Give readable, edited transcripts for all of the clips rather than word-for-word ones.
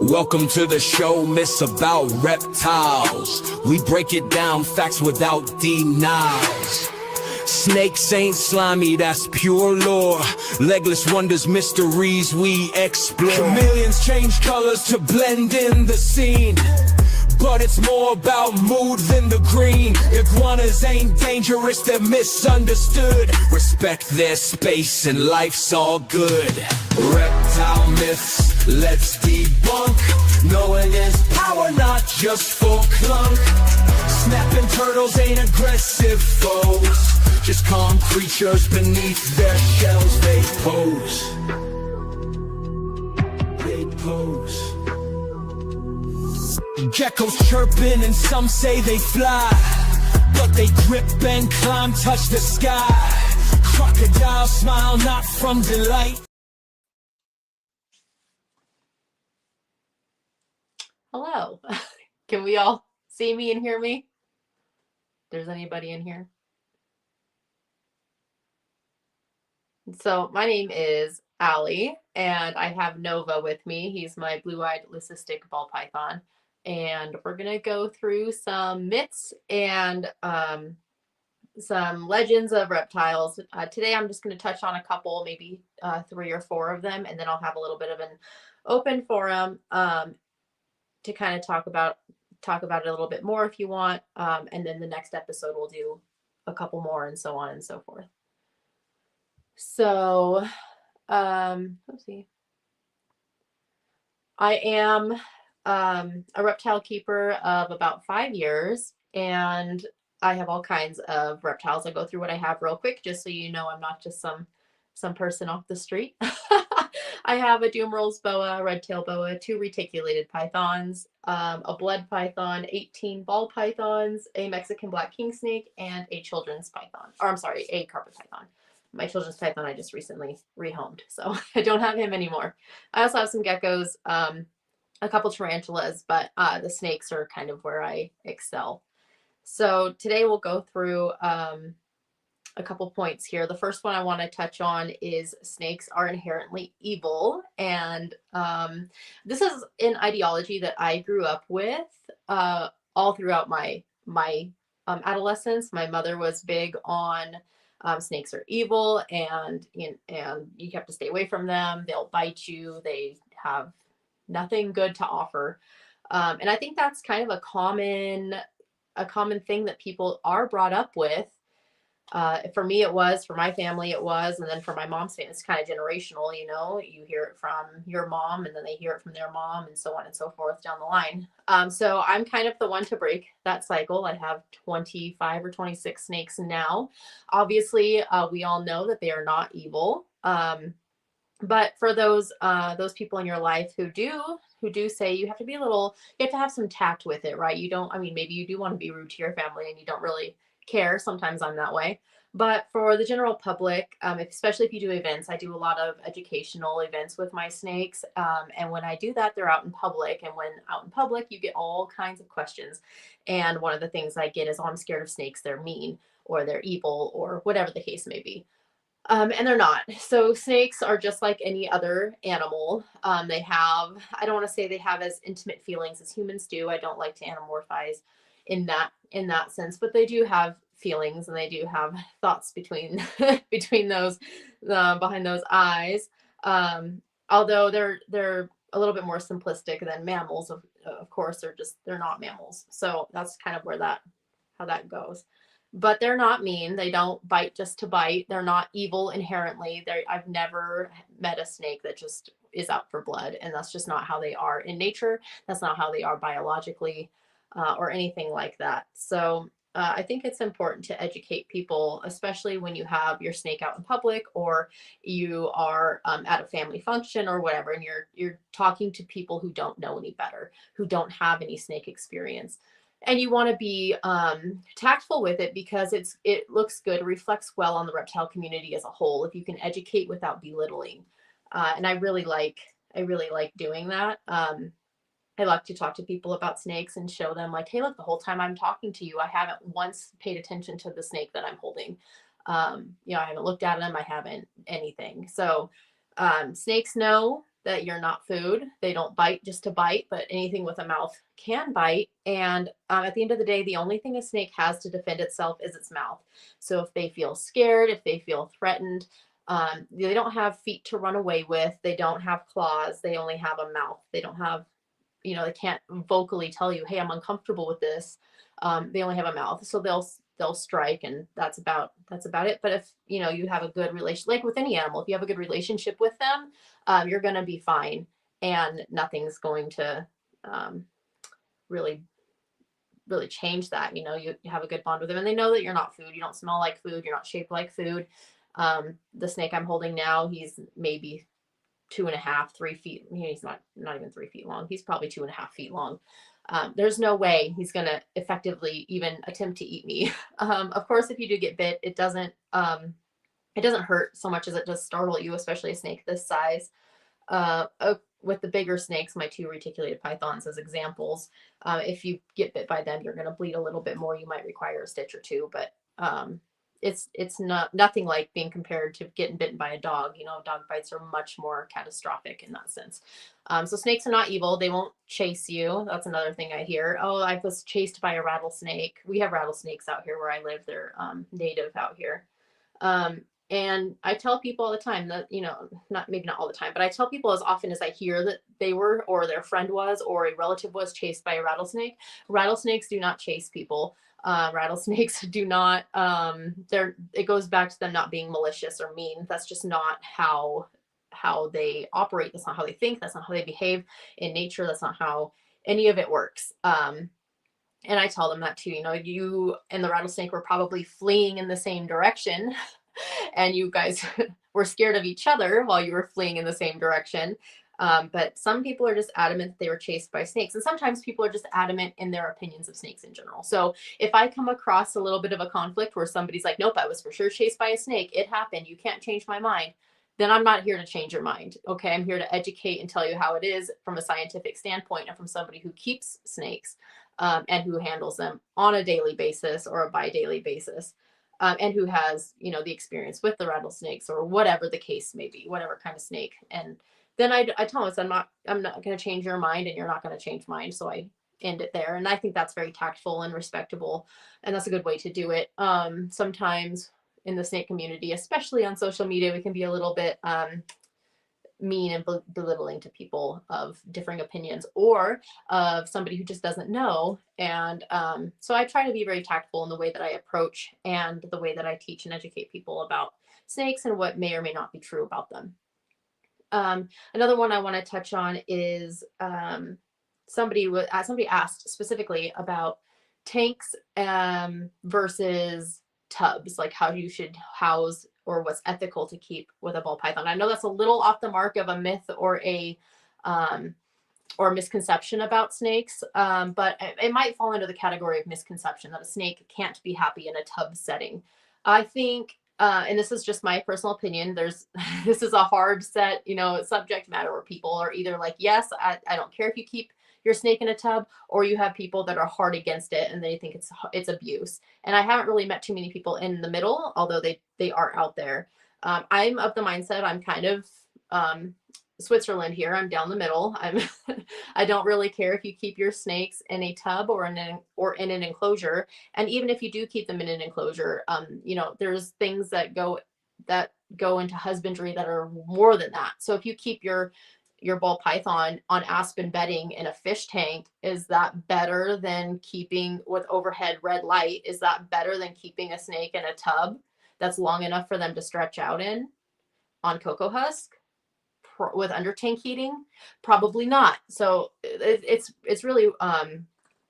Welcome to the show, myths about reptiles. We break it down, facts without denials. Snakes ain't slimy, that's pure lore. Legless wonders, mysteries we explore. Chameleons change colors to blend in the scene, but it's more about mood than the green. Iguanas ain't dangerous, they're misunderstood. Respect their space and life's all good. Reptile myths, let's debunk. Knowing is power, not just for clunk. Snapping turtles ain't aggressive foes, just calm creatures beneath their shells. They pose. They pose. Geckos chirping and some say they fly, but they grip and climb, touch the sky. Crocodile smile, not from delight. Hello. Can we all see me and hear me? If there's anybody in here. So my name is Allie, and I have Nova with me. He's my blue-eyed leucistic ball python. And we're going to go through some myths and some legends of reptiles. Today I'm just going to touch on a couple, maybe 3 or 4 of them, and then I'll have a little bit of an open forum to kind of talk about it a little bit more if you want. And then the next episode we'll do a couple more and so on and so forth. So, let's see. I am a reptile keeper of about 5 years, and I have all kinds of reptiles. I'll go through what I have real quick, just so you know I'm not just some person off the street. I have a Dumerals boa, red-tail boa, 2 reticulated pythons, a blood python, 18 ball pythons, a Mexican black king snake, and a children's python. Or I'm sorry, a carpet python. My children's python I just recently rehomed, so I don't have him anymore. I also have some geckos, a couple tarantulas, but the snakes are kind of where I excel. So today we'll go through a couple points here. The first one I want to touch on is snakes are inherently evil. And this is an ideology that I grew up with all throughout my adolescence. My mother was big on snakes are evil, and you have to stay away from them. They'll bite you. They have nothing good to offer. And I think that's kind of a common thing that people are brought up with. For me, it was, for my family, it was, and then for my mom's family, it's kind of generational, you hear it from your mom and then they hear it from their mom and so on and so forth down the line. So I'm kind of the one to break that cycle. I have 25 or 26 snakes now. Obviously, we all know that they are not evil. But for those people in your life who do say you have to have some tact with it, right? Maybe you do want to be rude to your family and you don't really care. Sometimes I'm that way. But for the general public, especially if you do events, I do a lot of educational events with my snakes. And when I do that, they're out in public. And when out in public, you get all kinds of questions. And one of the things I get is, oh, I'm scared of snakes. They're mean or they're evil or whatever the case may be. And they're not. So snakes are just like any other animal. I don't want to say they have as intimate feelings as humans do. I don't like to anamorphize in that sense, but they do have feelings and they do have thoughts between those behind those eyes. Although they're a little bit more simplistic than mammals. Of course, they're not mammals. So that's kind of how that goes. But they're not mean. They don't bite just to bite. They're not evil inherently. I've never met a snake that just is out for blood, and that's just not how they are in nature. That's not how they are biologically. Or anything like that. So I think it's important to educate people, especially when you have your snake out in public or you are at a family function or whatever, and you're talking to people who don't know any better, who don't have any snake experience. And you want to be tactful with it because it looks good, reflects well on the reptile community as a whole if you can educate without belittling. And I really like doing that. I like to talk to people about snakes and show them like, hey, look, the whole time I'm talking to you, I haven't once paid attention to the snake that I'm holding. I haven't looked at them. I haven't anything. So snakes know that you're not food. They don't bite just to bite, but anything with a mouth can bite. And at the end of the day, the only thing a snake has to defend itself is its mouth. So if they feel scared, if they feel threatened, they don't have feet to run away with. They don't have claws. They only have a mouth. They don't have, they can't vocally tell you, hey, I'm uncomfortable with this. They only have a mouth. So they'll strike, and that's about it. But if you have a good relation, like with any animal, if you have a good relationship with them, you're going to be fine, and nothing's going to really change that. You have a good bond with them, and they know that you're not food. You don't smell like food. You're not shaped like food. The snake I'm holding now, he's maybe 2.5, 3 feet. He's not even 3 feet long. He's probably 2.5 feet long. There's no way he's going to effectively even attempt to eat me. Of course, if you do get bit, it doesn't hurt so much as it does startle you, especially a snake this size. With the bigger snakes, my 2 reticulated pythons as examples, if you get bit by them, you're going to bleed a little bit more. You might require a stitch or 2, but it's nothing like being compared to getting bitten by a dog. Dog bites are much more catastrophic in that sense. So snakes are not evil. They won't chase you. That's another thing I hear. Oh, I was chased by a rattlesnake. We have rattlesnakes out here where I live. They're native out here. And I tell people all the time that, maybe not all the time, but I tell people as often as I hear that they were, or their friend was, or a relative was chased by a rattlesnake. Rattlesnakes do not chase people. Rattlesnakes do not, it goes back to them not being malicious or mean. That's just not how they operate. That's not how they think. That's not how they behave in nature. That's not how any of it works. And I tell them that too. You and the rattlesnake were probably fleeing in the same direction, and you guys were scared of each other while you were fleeing in the same direction. But some people are just adamant that they were chased by snakes. And sometimes people are just adamant in their opinions of snakes in general. So if I come across a little bit of a conflict where somebody's like, nope, I was for sure chased by a snake. It happened. You can't change my mind. Then I'm not here to change your mind. Okay. I'm here to educate and tell you how it is from a scientific standpoint, and from somebody who keeps snakes and who handles them on a daily basis or a bi-daily basis. And who has, the experience with the rattlesnakes, or whatever the case may be, whatever kind of snake. And then I tell them, I'm not going to change your mind, and you're not going to change mine. So I end it there. And I think that's very tactful and respectable. And that's a good way to do it. Sometimes in the snake community, especially on social media, we can be a little bit mean and belittling to people of differing opinions, or of somebody who just doesn't know. And so I try to be very tactful in the way that I approach and the way that I teach and educate people about snakes and what may or may not be true about them. Another one I want to touch on is somebody asked specifically about tanks versus tubs, like how you should house, or what's ethical to keep with a ball python. I know that's a little off the mark of a myth or a misconception about snakes, but it might fall into the category of misconception that a snake can't be happy in a tub setting. I think, and this is just my personal opinion, this is a hard set, subject matter where people are either like, yes, I don't care if you keep your snake in a tub, or you have people that are hard against it and they think it's abuse. And I haven't really met too many people in the middle, although they are out there. I'm of the mindset, I'm kind of Switzerland here. I'm down the middle. I don't really care if you keep your snakes in a tub or in an enclosure. And even if you do keep them in an enclosure, there's things that go into husbandry that are more than that. So if you keep your ball python on aspen bedding in a fish tank, is that better than keeping with overhead red light? Is that better than keeping a snake in a tub that's long enough for them to stretch out in on cocoa husk with under tank heating? Probably not. So it's really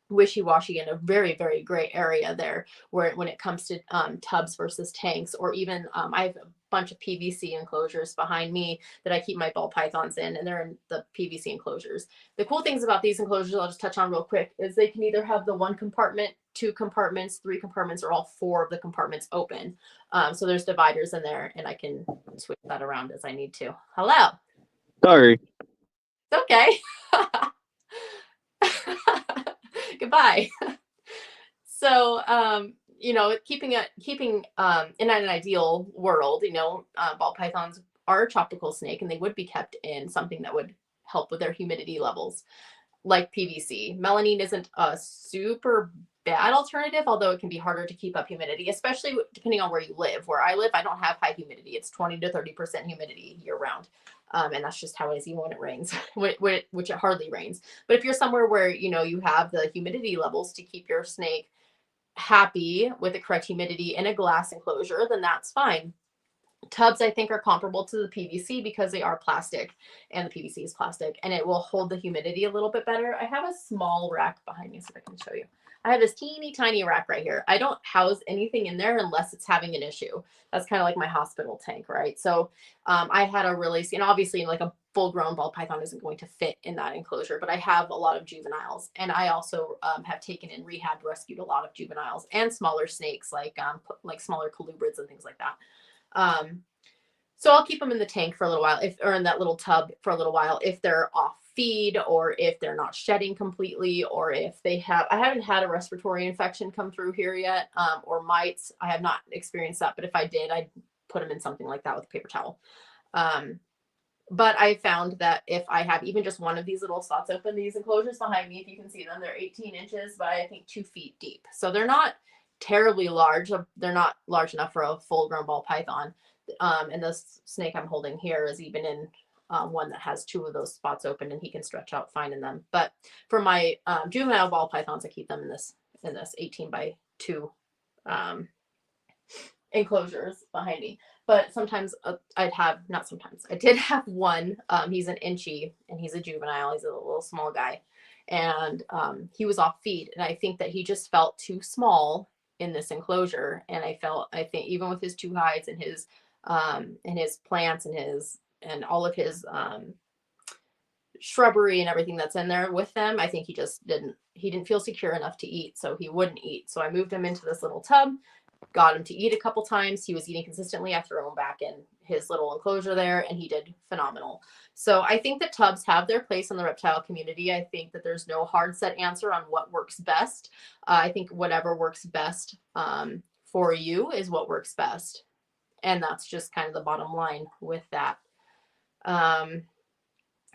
wishy-washy in a very, very gray area there, when it comes to tubs versus tanks, or even I have a bunch of PVC enclosures behind me that I keep my ball pythons in, and they're in the PVC enclosures. The cool things about these enclosures, I'll just touch on real quick, is they can either have the 1 compartment, 2 compartments, 3 compartments, or all 4 of the compartments open. So there's dividers in there, and I can switch that around as I need to. Hello. Sorry. It's okay. Goodbye. So, keeping in an ideal world, ball pythons are a tropical snake and they would be kept in something that would help with their humidity levels, like PVC. Melamine isn't a super bad alternative, although it can be harder to keep up humidity, especially depending on where you live. Where I live, I don't have high humidity. It's 20 to 30% humidity year round. And that's just how it is even when it rains, which it hardly rains. But if you're somewhere where, you know, you have the humidity levels to keep your snake happy with the correct humidity in a glass enclosure, then that's fine. Tubs, I think, are comparable to the PVC because they are plastic and the PVC is plastic, and it will hold the humidity a little bit better. I have a small rack behind me so I can show you. I have this teeny tiny rack right here. I don't house anything in there unless it's having an issue. That's kind of like my hospital tank, right? So I had a really, and obviously like a full grown ball python isn't going to fit in that enclosure, but I have a lot of juveniles, and I also have taken in rehab, rescued a lot of juveniles and smaller snakes like smaller colubrids and things like that. So I'll keep them in the tank for a little while, or in that little tub for a little while, if they're off feed or if they're not shedding completely, or if they have, I haven't had a respiratory infection come through here yet, or mites. I have not experienced that, but if I did, I'd put them in something like that with a paper towel. But I found that if I have even just one of these little slots open, these enclosures behind me, if you can see them, they're 18 inches by I think 2 feet deep. So they're not terribly large. They're not large enough for a full grown ball python. And this snake I'm holding here is even in one that has 2 of those spots open, and he can stretch out fine in them. But for my juvenile ball pythons, I keep them in this 18 by 2 enclosures behind me. But sometimes I did have one. He's an inchy and he's a juvenile. He's a little small guy, and he was off feed, and I think that he just felt too small in this enclosure. And I think even with his 2 hides and his plants and all of his shrubbery and everything that's in there with them, I think he didn't feel secure enough to eat, so he wouldn't eat. So I moved him into this little tub, got him to eat a couple times. He was eating consistently. I threw him back in his little enclosure there, and he did phenomenal. So I think that tubs have their place in the reptile community. I think that there's no hard set answer on what works best. I think whatever works best for you is what works best. And that's just kind of the bottom line with that. And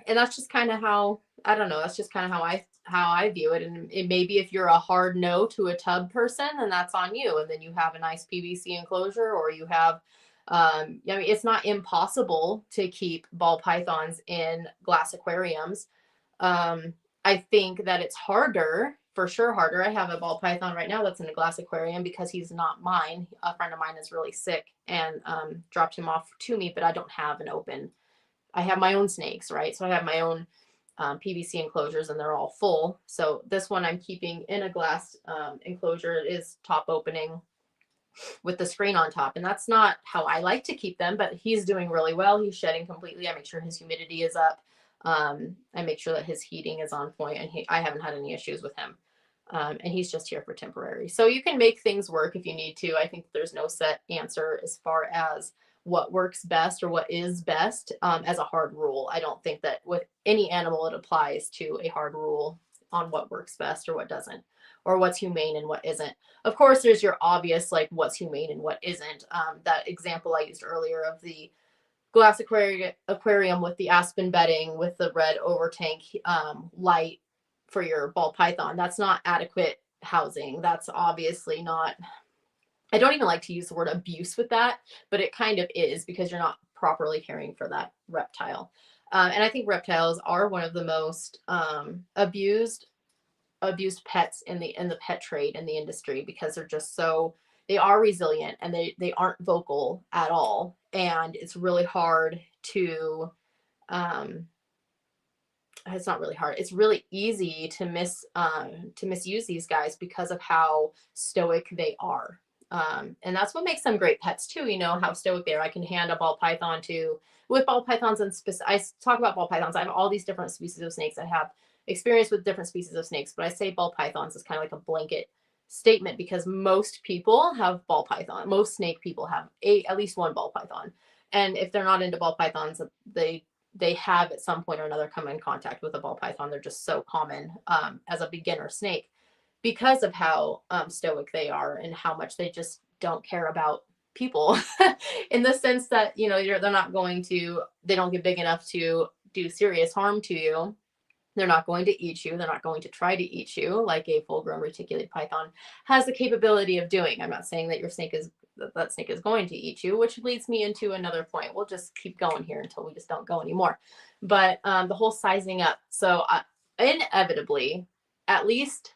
that's just kind of how, I don't know, that's just kind of how I view it. And it maybe if you're a hard no to a tub person, then that's on you. And then you have a nice PVC enclosure, or you have, I mean, it's not impossible to keep ball pythons in glass aquariums. I think that it's harder, for sure harder. I have a ball python right now that's in a glass aquarium because he's not mine. A friend of mine is really sick and dropped him off to me, but I don't have an open. I have my own snakes, right? So I have my own PVC enclosures, and they're all full. So this one I'm keeping in a glass enclosure. It is top opening with the screen on top, and that's not how I like to keep them, but he's doing really well. He's shedding completely. I make sure his humidity is up. I make sure that his heating is on point, and I haven't had any issues with him. And he's just here for temporary. So you can make things work if you need to. I think there's no set answer as far as what works best or what is best as a hard rule. I don't think that with any animal it applies to a hard rule on what works best or what doesn't, or what's humane and what isn't. Of course, there's your obvious, like what's humane and what isn't. That example I used earlier of the glass aquarium with the aspen bedding with the red overtank light for your ball python, that's not adequate housing. That's obviously not, I don't even like to use the word abuse with that, but it kind of is, because you're not properly caring for that reptile. And I think reptiles are one of the most abused pets in the pet trade, in the industry, because they're just so, they are resilient, and they aren't vocal at all. And it's really hard to, it's not really hard. It's really easy to misuse these guys because of how stoic they are. And that's what makes them great pets too. You know, how stoic they are. I can hand a ball python with ball pythons, and I talk about ball pythons. I have all these different species of snakes. I have experience with different species of snakes, but I say ball pythons is kind of like a blanket statement, because most people have ball python. Most snake people have at least one ball python. And if they're not into ball pythons, they have at some point or another come in contact with a ball python. They're just so common as a beginner snake, because of how stoic they are and how much they just don't care about people in the sense that, you know, they're not going to, they don't get big enough to do serious harm to you. They're not going to eat you. They're not going to try to eat you like a full-grown reticulated python has the capability of doing. I'm not saying that your snake is, that snake is going to eat you, which leads me into another point. We'll just keep going here until we just don't go anymore. But the whole sizing up. So inevitably, at least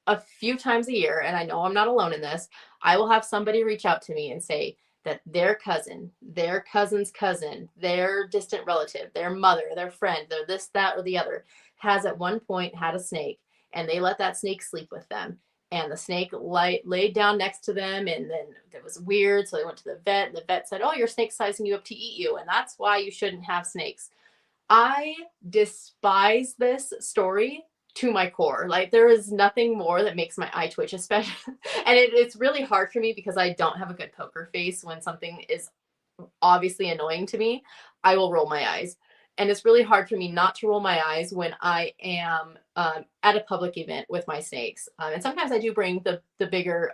a few times a year, and I know I'm not alone in this, I will have somebody reach out to me and say that their cousin, their cousin's cousin, their distant relative, their mother, their friend, their this, that, or the other has at one point had a snake, and they let that snake sleep with them. And the snake laid down next to them, and then it was weird. So they went to the vet, and the vet said, "Oh, your snake's sizing you up to eat you, and that's why you shouldn't have snakes." I despise this story to my core. Like, there is nothing more that makes my eye twitch, especially, and it's really hard for me because I don't have a good poker face. When something is obviously annoying to me, I will roll my eyes. And it's really hard for me not to roll my eyes when I am at a public event with my snakes. And sometimes I do bring the bigger,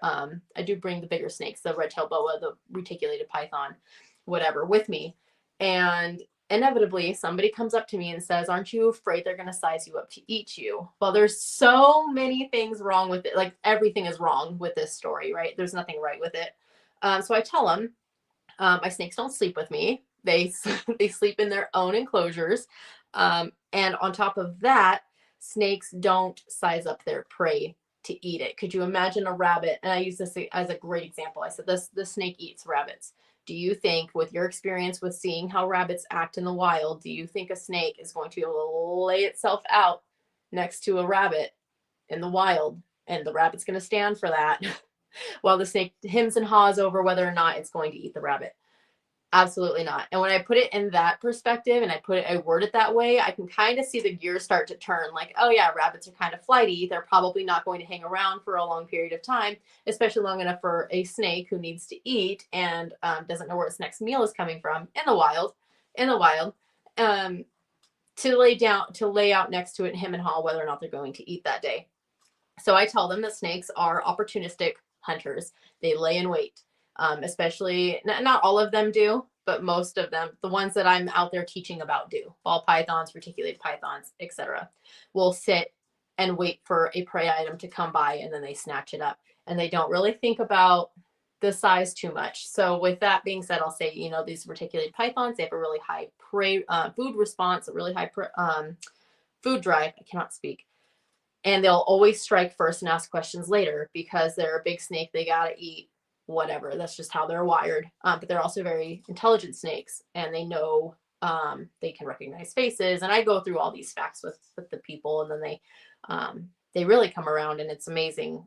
snakes, the red-tailed boa, the reticulated python, whatever, with me. And inevitably somebody comes up to me and says, "Aren't you afraid they're going to size you up to eat you?" Well, there's so many things wrong with it. Like, everything is wrong with this story, right? There's nothing right with it. So I tell them, my snakes don't sleep with me. They they sleep in their own enclosures. And on top of that, snakes don't size up their prey to eat it. Could you imagine a rabbit? And I use this as a great example. I said, the snake eats rabbits. Do you think, with your experience with seeing how rabbits act in the wild, do you think a snake is going to be able to lay itself out next to a rabbit in the wild, and the rabbit's going to stand for that while the snake hems and haws over whether or not it's going to eat the rabbit? Absolutely not. And when I put it in that perspective and I word it that way, I can kind of see the gears start to turn. Like, oh yeah, rabbits are kind of flighty. They're probably not going to hang around for a long period of time, especially long enough for a snake who needs to eat and doesn't know where its next meal is coming from in the wild, to lay out next to it and hem and haw whether or not they're going to eat that day. So I tell them that snakes are opportunistic hunters. They lay in wait. Especially, not all of them do, but most of them, the ones that I'm out there teaching about, do. Ball pythons, reticulated pythons, etc., will sit and wait for a prey item to come by, and then they snatch it up. And they don't really think about the size too much. So with that being said, I'll say, you know, these reticulated pythons, they have a really high prey food response, a really high food drive. I cannot speak. And they'll always strike first and ask questions later because they're a big snake. They gotta eat whatever. That's just how they're wired. But they're also very intelligent snakes, and they know, they can recognize faces. And I go through all these facts with the people, and then they really come around, and it's amazing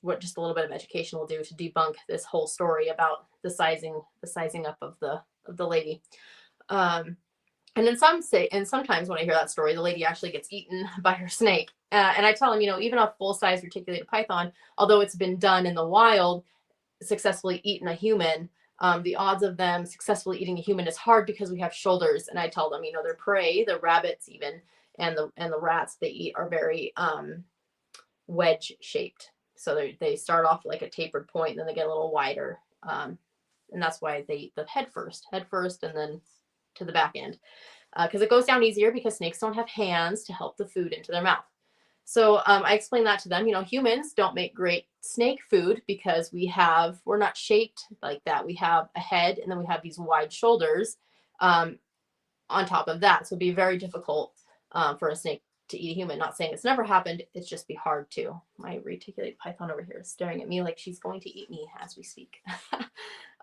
what just a little bit of education will do to debunk this whole story about the sizing up of the lady. And sometimes when I hear that story, the lady actually gets eaten by her snake. And I tell them, you know, even a full-size reticulated python, although it's been done in the wild, successfully eaten a human, the odds of them successfully eating a human is hard because we have shoulders. And I tell them, you know, their prey, the rabbits even, and the rats they eat are very wedge shaped. So they start off like a tapered point, and then they get a little wider. And that's why they eat the head first, and then to the back end, because it goes down easier because snakes don't have hands to help the food into their mouth. So I explained that to them. You know, humans don't make great snake food because we're not shaped like that. We have a head, and then we have these wide shoulders on top of that. So it'd be very difficult for a snake to eat a human. Not saying it's never happened. It's just be hard to. My reticulated python over here is staring at me like she's going to eat me as we speak.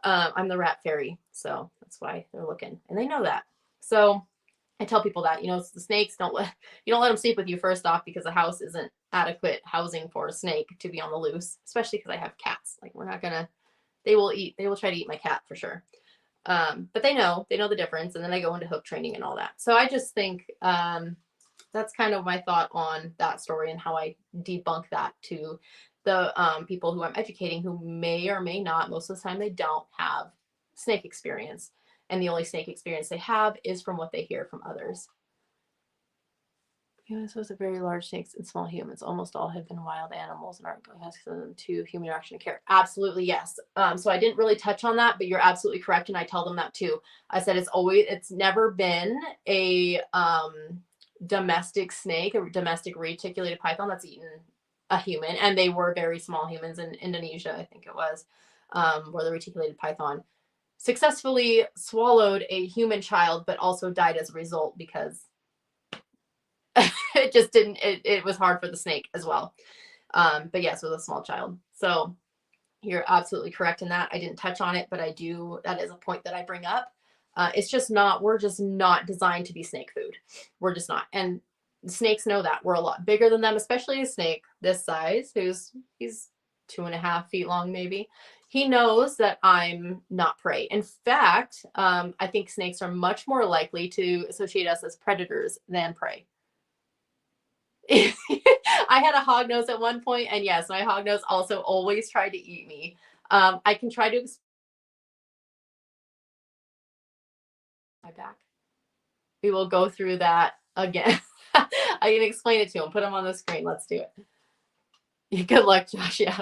I'm the rat fairy, so that's why they're looking, and they know that. So I tell people that, you know, the snakes don't let them sleep with you, first off, because the house isn't adequate housing for a snake to be on the loose, especially because I have cats. Like, they will try to eat my cat for sure. But they know the difference. And then I go into hook training and all that. So I just think, that's kind of my thought on that story and how I debunk that to the people who I'm educating, who may or may not, most of the time they don't have snake experience. And the only snake experience they have is from what they hear from others. Humans with very large snakes and small humans. Almost all have been wild animals and are accustomed to human interaction and care. Absolutely, yes. So I didn't really touch on that, but you're absolutely correct, and I tell them that too. I said it's never been a domestic snake, a domestic reticulated python that's eaten a human, and they were very small humans in Indonesia, I think it was, where the reticulated python successfully swallowed a human child, but also died as a result because it just didn't, it was hard for the snake as well. But yes, it was a small child. So you're absolutely correct in that. I didn't touch on it, but I do, that is a point that I bring up. It's just not, we're just not designed to be snake food. We're just not. And snakes know that. We're a lot bigger than them, especially a snake this size, he's 2.5 feet long, maybe. He knows that I'm not prey. In fact, I think snakes are much more likely to associate us as predators than prey. I had a hognose at one point, and yes, my hognose also always tried to eat me. I can try to my back. We will go through that again. I can explain it to him. Put him on the screen. Let's do it. Good luck, Josh. Yeah,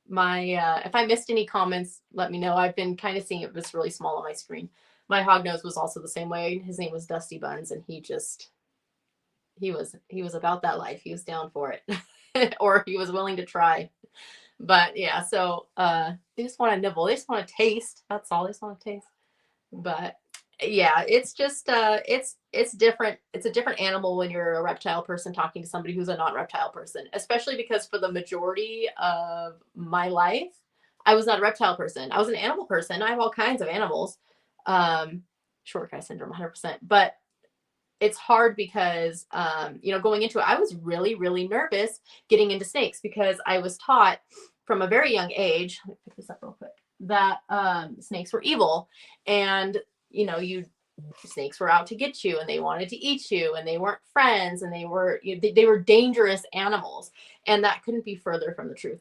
if I missed any comments, let me know. I've been kind of seeing it just really small on my screen. My hognose was also the same way. His name was Dusty Buns, and he was about that life. He was down for it, or he was willing to try. But yeah, so they just want to nibble. They just want to taste. That's all. They just want to taste. But yeah, it's just it's different. It's a different animal when you're a reptile person talking to somebody who's a non-reptile person, especially because for the majority of my life, I was not a reptile person. I was an animal person. I have all kinds of animals. Short guy syndrome, 100%. But it's hard because going into it, I was really, really nervous getting into snakes because I was taught from a very young age, let me pick this up real quick, that snakes were evil, and snakes were out to get you, and they wanted to eat you, and they weren't friends, and they were dangerous animals, and that couldn't be further from the truth.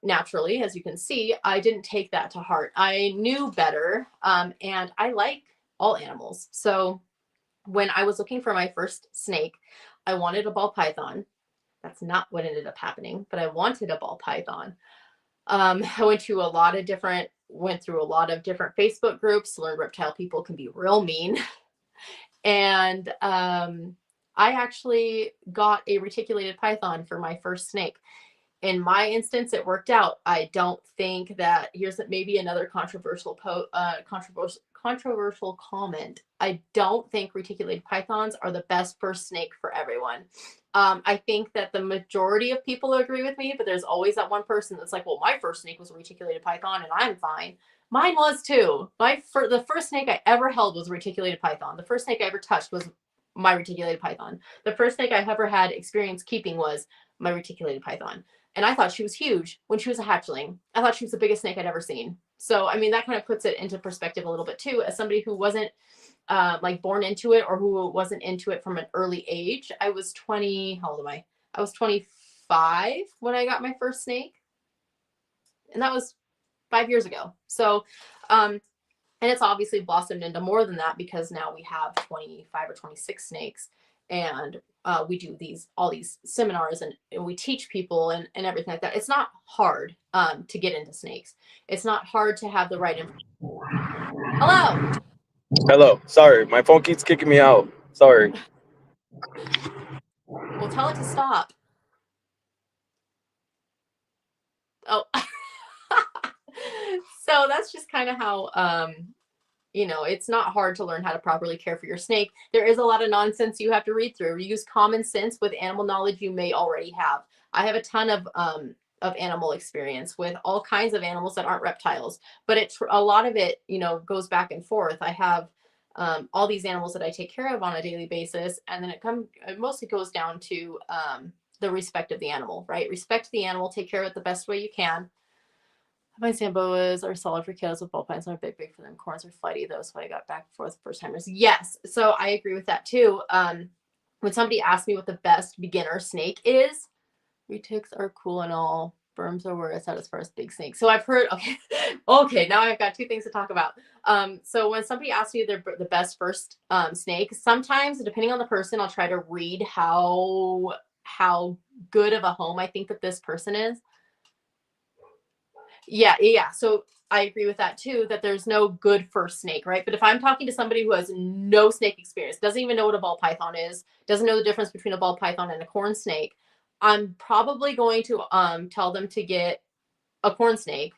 Naturally, as you can see, I didn't take that to heart. I knew better, and I like all animals. So when I was looking for my first snake, I wanted a ball python. That's not what ended up happening, but I wanted a ball python. I went through a lot of different Facebook groups, learned reptile people can be real mean. And I actually got a reticulated python for my first snake. In my instance, it worked out. I don't think that, here's maybe another controversial comment. I don't think reticulated pythons are the best first snake for everyone. I think that the majority of people agree with me, but there's always that one person that's like, well, my first snake was a reticulated python and I'm fine. Mine was too. The first snake I ever held was a reticulated python. The first snake I ever touched was my reticulated python. The first snake I ever had experience keeping was my reticulated python. And I thought she was huge when she was a hatchling. I thought she was the biggest snake I'd ever seen. So, I mean, that kind of puts it into perspective a little bit too, as somebody who wasn't born into it or who wasn't into it from an early age. I was 20, how old am I? I was 25 when I got my first snake. And that was 5 years ago. So, and it's obviously blossomed into more than that because now we have 25 or 26 snakes, and we do all these seminars and we teach people and everything like that. It's not hard to get into snakes. It's not hard to have the right information. Hello. Sorry, my phone keeps kicking me out. Sorry. Well, tell it to stop. Oh. So that's just kind of how it's not hard to learn how to properly care for your snake. There is a lot of nonsense you have to read through. Use common sense with animal knowledge you may already have. I have a ton of animal experience with all kinds of animals that aren't reptiles, but a lot of it, goes back and forth. I have all these animals that I take care of on a daily basis, and then it mostly goes down to the respect of the animal, right? Respect the animal, take care of it the best way you can. My Samboas are solid for kills with ball pythons are big for them. Corns are flighty though, so I got back and forth first timers. Yes, so I agree with that too. When somebody asks me what the best beginner snake is, retics are cool and all, Berms are where it's at as far as big snakes. So I've heard, okay, now I've got two things to talk about. So when somebody asks me the best first snake, sometimes depending on the person, I'll try to read how good of a home I think that this person is. Yeah. So I agree with that too, that there's no good first snake, right? But if I'm talking to somebody who has no snake experience, doesn't even know what a ball python is, doesn't know the difference between a ball python and a corn snake, I'm probably going to tell them to get a corn snake.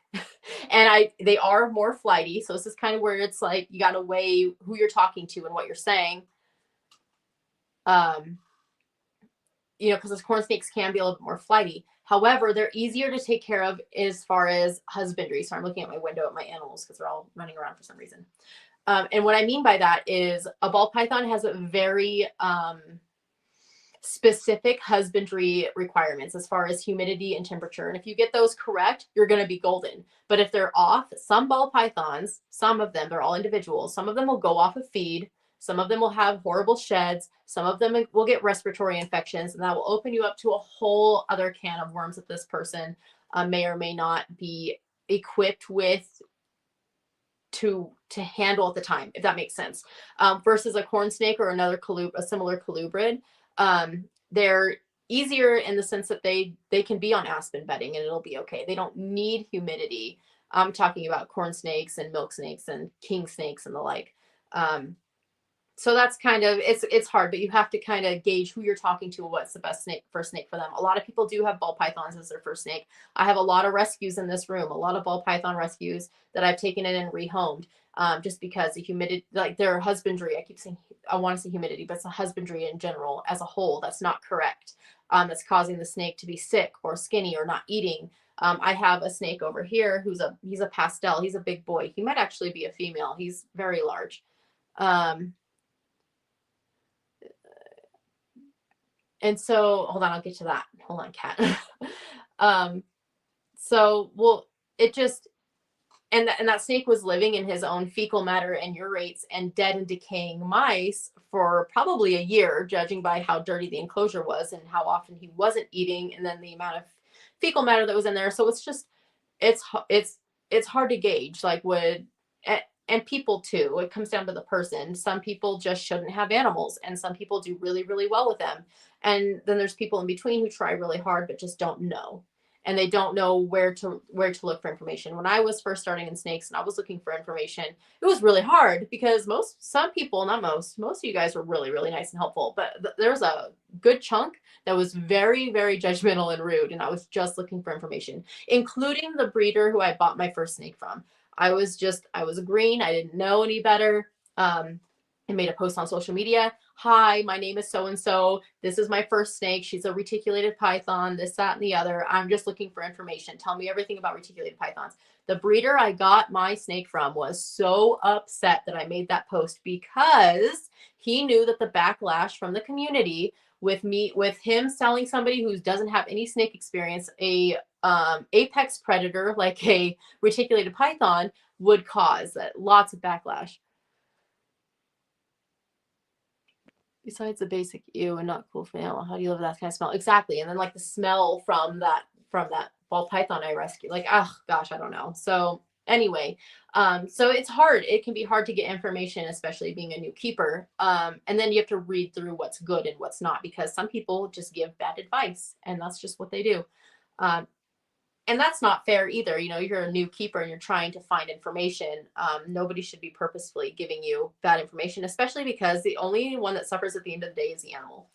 And they are more flighty. So this is kind of where it's like you got to weigh who you're talking to and what you're saying. Because those corn snakes can be a little bit more flighty. However, they're easier to take care of as far as husbandry. So I'm looking at my window at my animals because they're all running around for some reason. And what I mean by that is a ball python has a very specific husbandry requirements as far as humidity and temperature. And if you get those correct, you're going to be golden. But if they're off, some ball pythons, some of them, they're all individuals. Some of them will go off of feed. Some of them will have horrible sheds. Some of them will get respiratory infections, and that will open you up to a whole other can of worms that this person may or may not be equipped with to handle at the time, if that makes sense. Versus a corn snake or another a similar colubrid, they're easier in the sense that they can be on aspen bedding and it'll be okay. They don't need humidity. I'm talking about corn snakes and milk snakes and king snakes and the like. So that's kind of, it's hard, but you have to kind of gauge who you're talking to, what's the best first snake for them. A lot of people do have ball pythons as their first snake. I have a lot of rescues in this room, a lot of ball python rescues that I've taken in and rehomed, just because the humidity, like their husbandry, I keep saying, I want to say humidity, but it's the husbandry in general as a whole that's not correct. That's causing the snake to be sick or skinny or not eating. I have a snake over here he's a pastel. He's a big boy. He might actually be a female. He's very large. And so, hold on, I'll get to that. Hold on, cat. It just, and that snake was living in his own fecal matter and urates and dead and decaying mice for probably a year, judging by how dirty the enclosure was and how often he wasn't eating, and then the amount of fecal matter that was in there. So it's just, it's hard to gauge, like and people too. It comes down to the person. Some people just shouldn't have animals, and some people do really, really well with them. And then there's people in between who try really hard but just don't know. And they don't know where to look for information. When I was first starting in snakes and I was looking for information, it was really hard because some people, not most of you guys were really, really nice and helpful. But there's a good chunk that was very, very judgmental and rude. And I was just looking for information, including the breeder who I bought my first snake from. I was green. I didn't know any better. I made a post on social media. Hi, my name is so-and-so. This is my first snake. She's a reticulated python, this, that, and the other. I'm just looking for information. Tell me everything about reticulated pythons. The breeder I got my snake from was so upset that I made that post because he knew that the backlash from the community with him selling somebody who doesn't have any snake experience, a apex predator like a reticulated python, would cause lots of backlash. Besides the basic ew and not cool for animal, how do you live with that kind of smell? Exactly. And then like the smell from that ball python I rescued, like, oh gosh, I don't know. So anyway, so it's hard. It can be hard to get information, especially being a new keeper. And then you have to read through what's good and what's not, because some people just give bad advice and that's just what they do. And that's not fair either. You're a new keeper and you're trying to find information. Nobody should be purposefully giving you bad information, especially because the only one that suffers at the end of the day is the animal.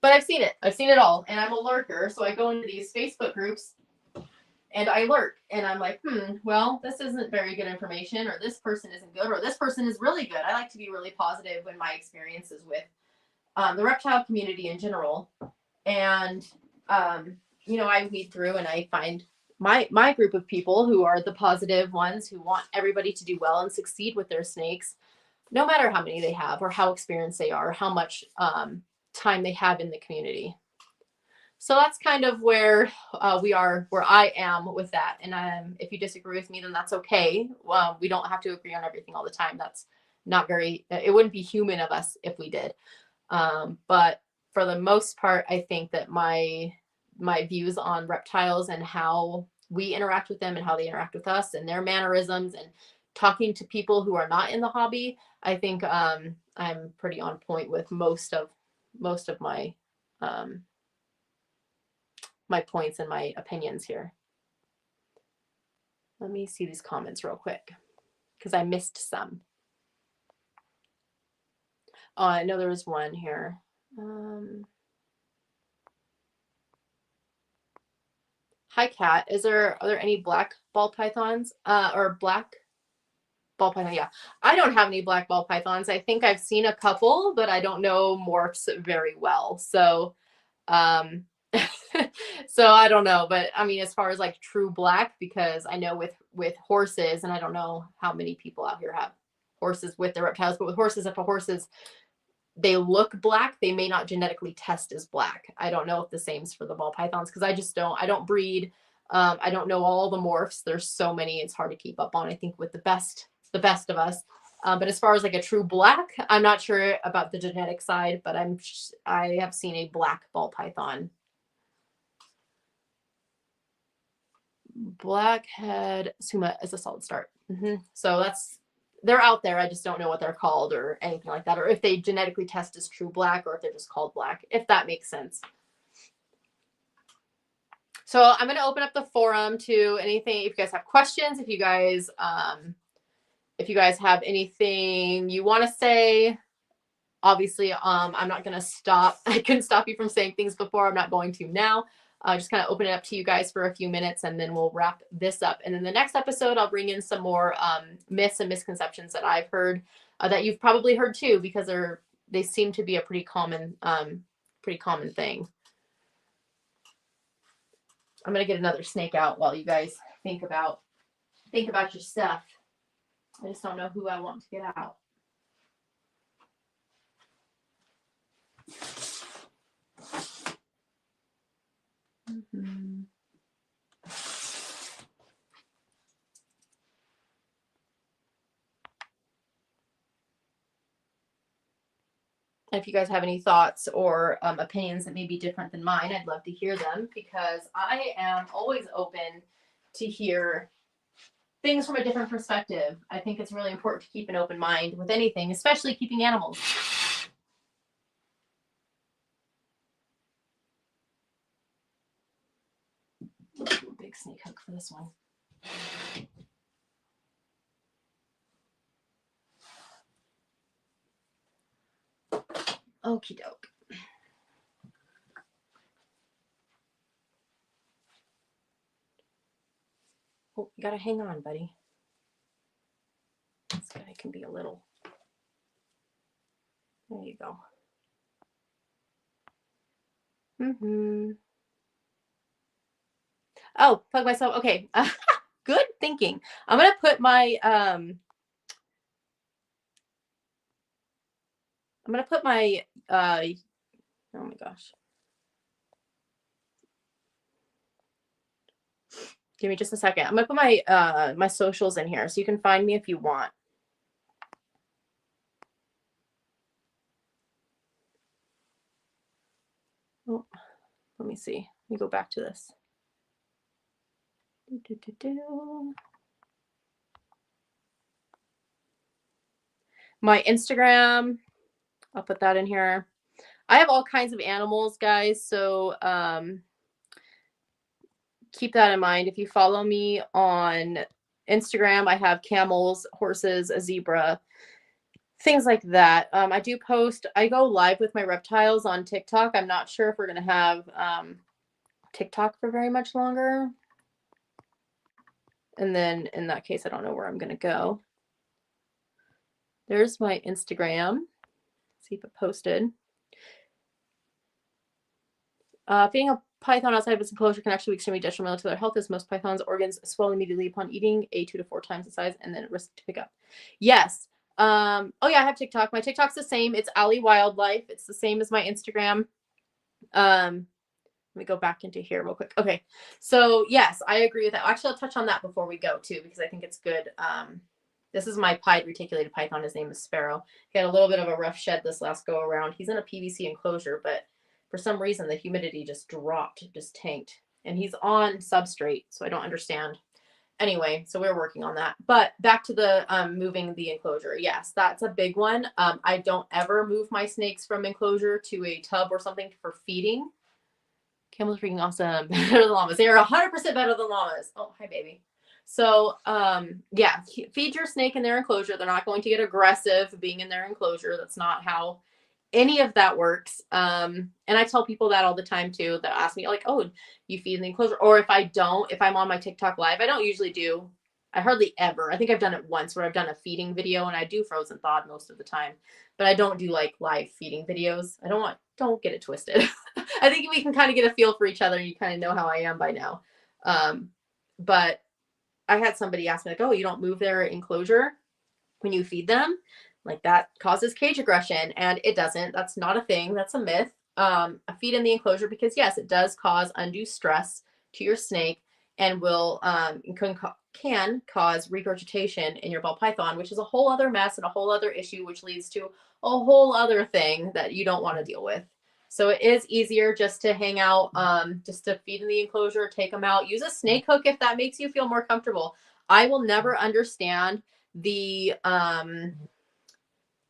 But I've seen it all. And I'm a lurker. So I go into these Facebook groups and I lurk and I'm like, well, this isn't very good information, or this person isn't good, or this person is really good. I like to be really positive in my experiences with the reptile community in general. And, I weed through and I find my group of people who are the positive ones who want everybody to do well and succeed with their snakes, no matter how many they have or how experienced they are, how much time they have in the community. So that's kind of where where I am with that. And if you disagree with me, then that's okay. We don't have to agree on everything all the time. That's not it wouldn't be human of us if we did. But for the most part, I think that my views on reptiles and how we interact with them and how they interact with us and their mannerisms and talking to people who are not in the hobby. I think I'm pretty on point with most of my my points and my opinions here. Let me see these comments real quick because I missed some. Oh, I know there was one here. Hi, Kat. Are there any black ball pythons or black ball python? Yeah, I don't have any black ball pythons. I think I've seen a couple, but I don't know morphs very well. So, so I don't know. But I mean, as far as like true black, because I know with horses, and I don't know how many people out here have horses with their reptiles, but with horses, if a horse is they look black, they may not genetically test as black. I don't know if the same's for the ball pythons because I don't breed. I don't know all the morphs. There's so many, it's hard to keep up on, I think, with the best of us. But as far as like a true black, I'm not sure about the genetic side, but I have seen a black ball python. Blackhead Suma is a solid start. So they're out there. I just don't know what they're called or anything like that, or if they genetically test as true black or if they're just called black, if that makes sense. So I'm going to open up the forum to anything. If you guys have questions, if you guys have anything you want to say, obviously, I'm not going to stop. I couldn't stop you from saying things before. I'm not going to now. Just kind of open it up to you guys for a few minutes and then we'll wrap this up. And then the next episode, I'll bring in some more myths and misconceptions that I've heard that you've probably heard too, because they seem to be a pretty common thing. I'm going to get another snake out while you guys think about your stuff. I just don't know who I want to get out. If you guys have any thoughts or opinions that may be different than mine, I'd love to hear them because I am always open to hear things from a different perspective. I think it's really important to keep an open mind with anything, especially keeping animals. Let's do a big snake hook for this one. Okie doke. Oh, you gotta hang on, buddy. This guy can be a little. There you go. Oh, plug myself. Okay. Good thinking. I'm gonna put my oh my gosh. Give me just a second. I'm gonna put my my socials in here so you can find me if you want. Oh, let me see. Let me go back to this. My Instagram, I'll put that in here. I have all kinds of animals, guys, so keep that in mind. If you follow me on Instagram, I have camels, horses, a zebra, things like that. I do post, I go live with my reptiles on TikTok. I'm not sure if we're going to have TikTok for very much longer. And then in that case, I don't know where I'm going to go. There's my Instagram. See if it posted. Feeding a python outside of its enclosure can actually be extremely detrimental to their health, as most pythons' organs swell immediately upon eating, 2 to 4 times the size, and then risk to pick up. Yes. Oh yeah, I have TikTok. My TikTok's the same. It's Allie Wildlife. It's the same as my Instagram. Let me go back into here real quick. Okay. So yes, I agree with that. Actually, I'll touch on that before we go too, because I think it's good. This is my pied reticulated python. His name is Sparrow. He had a little bit of a rough shed this last go around. He's in a PVC enclosure, but for some reason, the humidity just dropped, just tanked. And he's on substrate, so I don't understand. Anyway, so we're working on that. But back to the moving the enclosure. Yes, that's a big one. I don't ever move my snakes from enclosure to a tub or something for feeding. Camels are freaking awesome. Better than llamas. They are 100% better than llamas. Oh, hi, baby. So, yeah, feed your snake in their enclosure. They're not going to get aggressive being in their enclosure. That's not how any of that works. And I tell people that all the time too, that ask me like, oh, you feed in the enclosure? Or if I don't, if I'm on my TikTok live, I don't usually do, I hardly ever, I think I've done it once where I've done a feeding video, and I do frozen thawed most of the time, but I don't do like live feeding videos. Don't get it twisted. I think we can kind of get a feel for each other. You kind of know how I am by now. But I had somebody ask me like, oh, you don't move their enclosure when you feed them? Like that causes cage aggression, and it doesn't. That's not a thing. That's a myth. I feed in the enclosure because yes, it does cause undue stress to your snake, and will can cause regurgitation in your ball python, which is a whole other mess and a whole other issue, which leads to a whole other thing that you don't want to deal with. So it is easier just to hang out, just to feed in the enclosure, take them out, use a snake hook if that makes you feel more comfortable. I will never understand the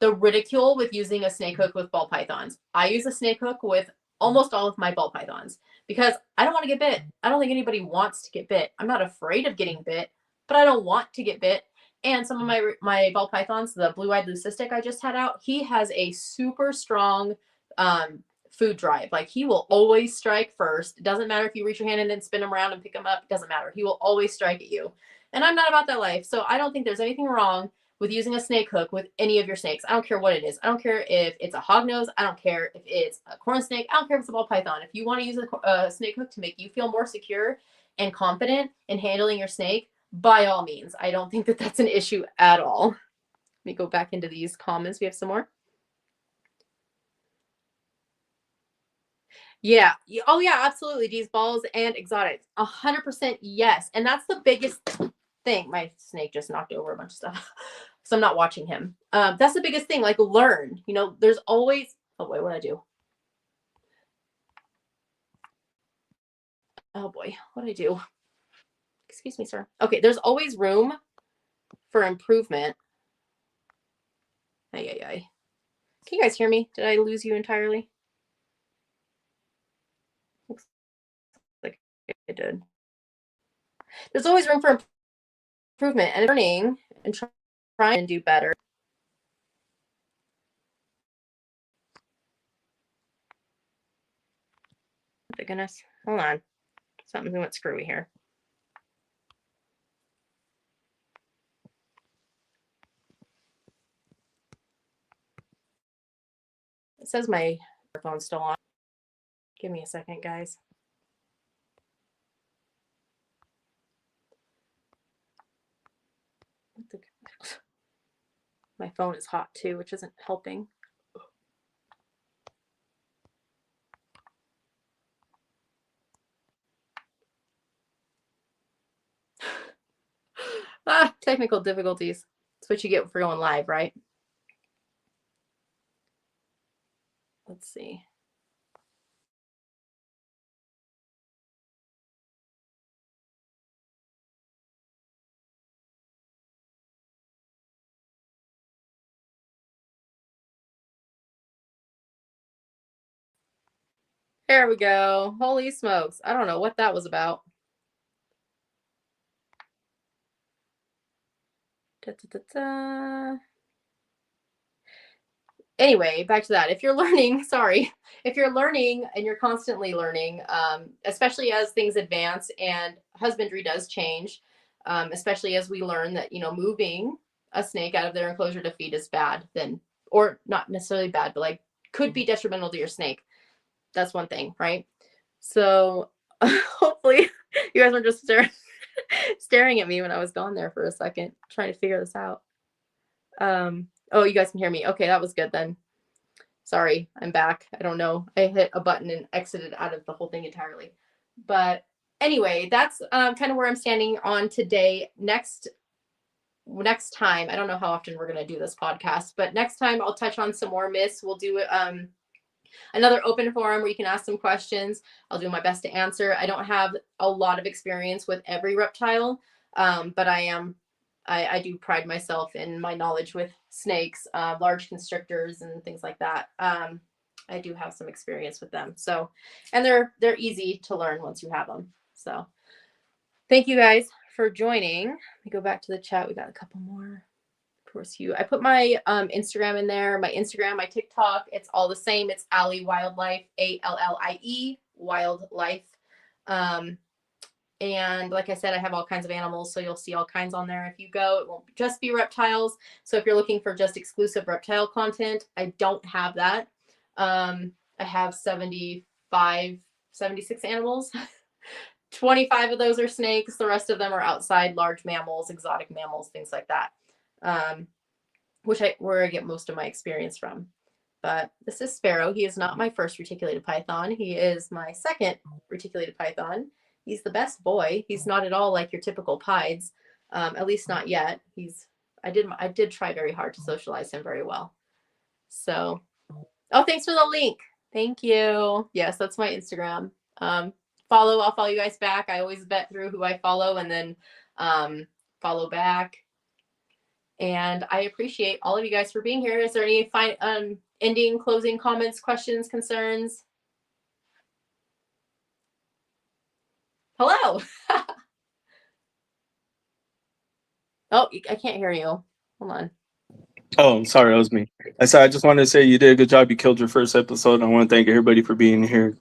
ridicule with using a snake hook with ball pythons. I use a snake hook with almost all of my ball pythons because I don't want to get bit. I don't think anybody wants to get bit. I'm not afraid of getting bit, but I don't want to get bit. And some of my ball pythons, the blue-eyed leucistic I just had out, he has a super strong food drive. Like he will always strike first. It doesn't matter if you reach your hand in and spin him around and pick him up. It doesn't matter. He will always strike at you. And I'm not about that life. So I don't think there's anything wrong with using a snake hook with any of your snakes. I don't care what it is. I don't care if it's a hognose. I don't care if it's a corn snake. I don't care if it's a ball python. If you want to use a snake hook to make you feel more secure and confident in handling your snake, by all means. I don't think that that's an issue at all. Let me go back into these comments. We have some more. Yeah. Oh, yeah, absolutely. These balls and exotics. 100% yes. And that's the biggest thing. My snake just knocked over a bunch of stuff. So I'm not watching him. That's the biggest thing. Like learn. You know, there's always. Oh, wait, what did I do? Oh, boy. What did I do? Excuse me, sir. Okay, there's always room for improvement. Ay, ay, ay. Can you guys hear me? Did I lose you entirely? Looks like I did. There's always room for improvement and learning and trying to do better. Oh, goodness. Hold on. Something went screwy here. It says my phone's still on. Give me a second, guys. My phone is hot too, which isn't helping. Technical difficulties. That's what you get for going live, right? Let's see. There we go. Holy smokes. I don't know what that was about. Da, da, da, da. Anyway, back to that. If you're learning, sorry, if you're learning and you're constantly learning, especially as things advance and husbandry does change, especially as we learn that, you know, moving a snake out of their enclosure to feed is bad, then, or not necessarily bad, but like could be detrimental to your snake. That's one thing, right? So hopefully you guys weren't just staring at me when I was gone there for a second, trying to figure this out. Oh, you guys can hear me. Okay, that was good then. Sorry, I'm back. I don't know. I hit a button and exited out of the whole thing entirely. But anyway, that's kind of where I'm standing on today. Next time, I don't know how often we're going to do this podcast, but next time I'll touch on some more myths. We'll do another open forum where you can ask some questions. I'll do my best to answer. I don't have a lot of experience with every reptile, but I do pride myself in my knowledge with snakes, large constrictors and things like that. I do have some experience with them. So, and they're easy to learn once you have them. So thank you guys for joining. Let me go back to the chat. We got a couple more. Of course, I put my Instagram in there, my Instagram, my TikTok. It's all the same. It's Allie Wildlife, ALLIE Wildlife. And like I said, I have all kinds of animals, so you'll see all kinds on there. If you go, it won't just be reptiles. So if you're looking for just exclusive reptile content, I don't have that. I have 76 animals. 25 of those are snakes. The rest of them are outside large mammals, exotic mammals, things like that. Where I get most of my experience from. But this is Sparrow. He is not my first reticulated python. He is my second reticulated python. He's the best boy. He's not at all like your typical pieds, at least not yet. I did try very hard to socialize him very well. So, oh, thanks for the link. Thank you. Yes, that's my Instagram. I'll follow you guys back. I always vet through who I follow and then follow back. And I appreciate all of you guys for being here. Is there any ending, closing comments, questions, concerns? Hello. Oh, I can't hear you. Hold on. Oh, sorry, that was me. I just wanted to say you did a good job. You killed your first episode. I want to thank everybody for being here,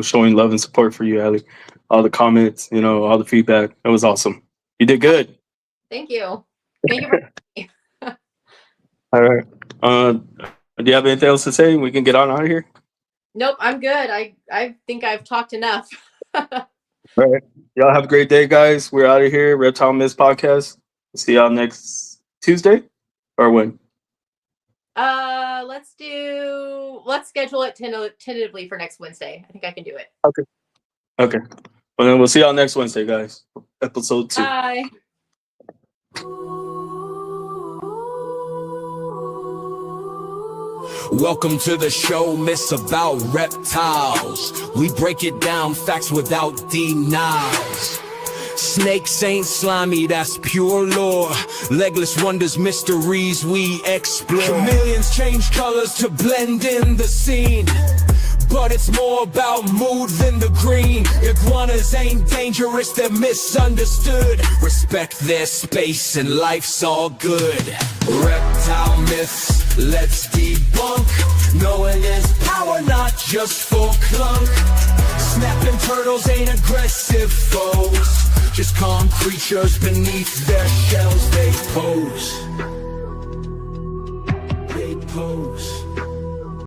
showing love and support for you, Allie. All the comments, all the feedback. It was awesome. You did good. Thank you. Thank you for All right. Do you have anything else to say? We can get on out of here. Nope, I'm good. I think I've talked enough. All right. Y'all have a great day, guys. We're out of here. Reptile Myths Podcast. See y'all next Tuesday or when? Let's schedule it tentatively for next Wednesday. I think I can do it. Okay. Well, then we'll see y'all next Wednesday, guys. Episode 2. Bye. Welcome to the show, Myths About Reptiles. We break it down, facts without denials. Snakes ain't slimy, that's pure lore. Legless wonders, mysteries we explore. Chameleons change colors to blend in the scene, but it's more about mood than the green. Iguanas ain't dangerous, they're misunderstood. Respect their space and life's all good. Reptile myths, let's debunk. Knowing is power, not just for clunk. Snapping turtles ain't aggressive foes, just calm creatures beneath their shells. They pose.